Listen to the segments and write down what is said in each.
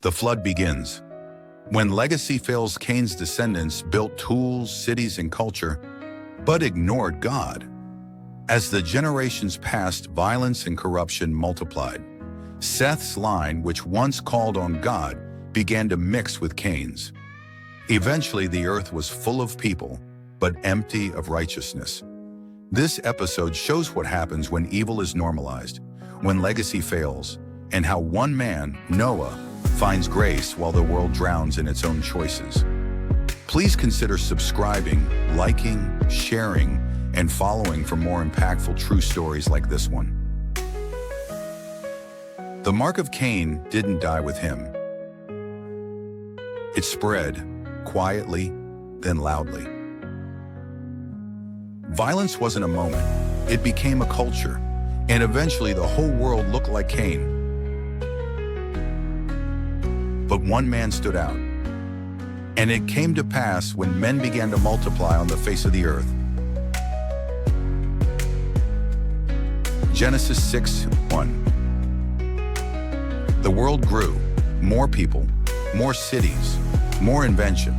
The flood begins. When legacy fails, Cain's descendants built tools, cities, and culture, but ignored God. As the generations passed, violence and corruption multiplied. Seth's line, which once called on God, began to mix with Cain's. Eventually, the earth was full of people, but empty of righteousness. This episode shows what happens when evil is normalized, when legacy fails, and how one man, Noah, finds grace while the world drowns in its own choices. Please consider subscribing, liking, sharing, and following for more impactful true stories like this one. The mark of Cain didn't die with him. It spread, quietly, then loudly. Violence wasn't a moment, it became a culture, and eventually the whole world looked like Cain. But one man stood out. And it came to pass when men began to multiply on the face of the earth. Genesis 6:1. The world grew, more people, more cities, more invention,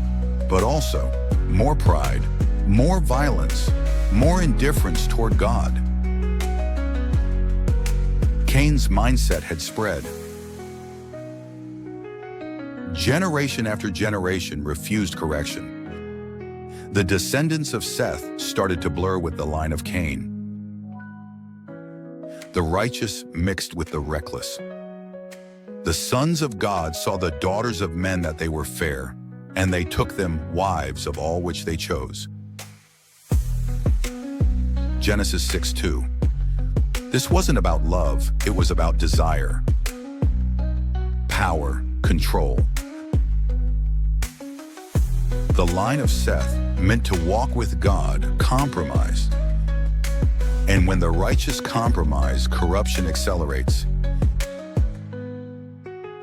but also more pride, more violence, more indifference toward God. Cain's mindset had spread. Generation after generation refused correction. The descendants of Seth started to blur with the line of Cain. The righteous mixed with the reckless. The sons of God saw the daughters of men that they were fair, and they took them wives of all which they chose. Genesis 6:2. This wasn't about love, it was about desire, power, control. The line of Seth, meant to walk with God, compromised. And when the righteous compromise, corruption accelerates.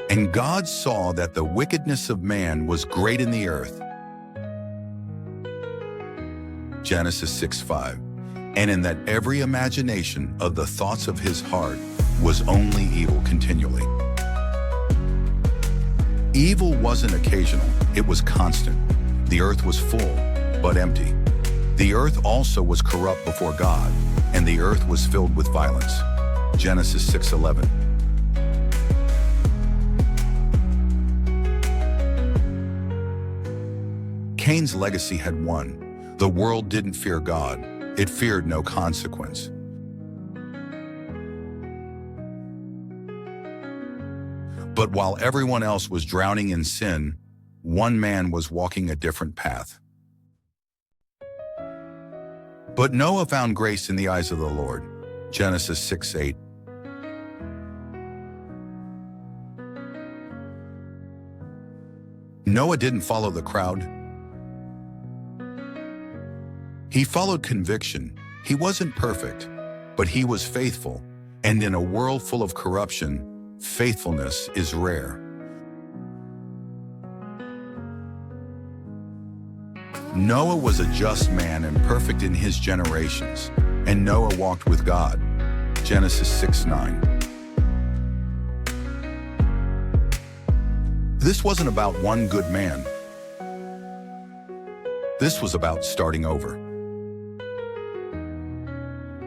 And God saw that the wickedness of man was great in the earth. Genesis 6:5. And in that every imagination of the thoughts of his heart was only evil continually. Evil wasn't occasional, it was constant. The earth was full, but empty. The earth also was corrupt before God, and the earth was filled with violence. Genesis 6:11. Cain's legacy had won. The world didn't fear God. It feared no consequence. But while everyone else was drowning in sin, one man was walking a different path. But Noah found grace in the eyes of the Lord. Genesis 6:8. Noah didn't follow the crowd. He followed conviction. He wasn't perfect, but he was faithful. And in a world full of corruption, faithfulness is rare. Noah was a just man and perfect in his generations, and Noah walked with God. Genesis 6:9. This wasn't about one good man. This was about starting over.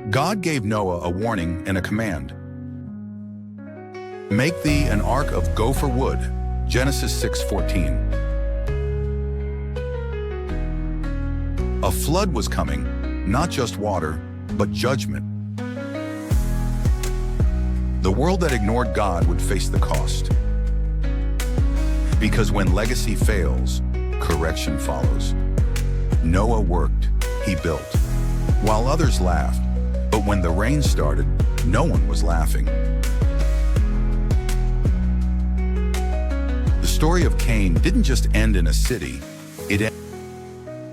God gave Noah a warning and a command. Make thee an ark of gopher wood. Genesis 6:14. A flood was coming, not just water, but judgment. The world that ignored God would face the cost. Because when legacy fails, correction follows. Noah worked, he built, while others laughed. But when the rain started, no one was laughing. The story of Cain didn't just end in a city, it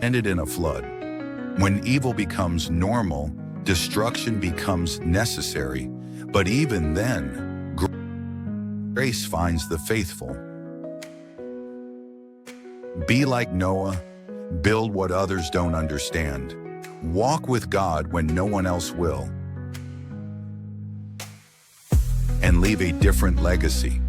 ended in a flood. When evil becomes normal, destruction becomes necessary. But even then, grace finds the faithful. Be like Noah, build what others don't understand. Walk with God when no one else will. And leave a different legacy.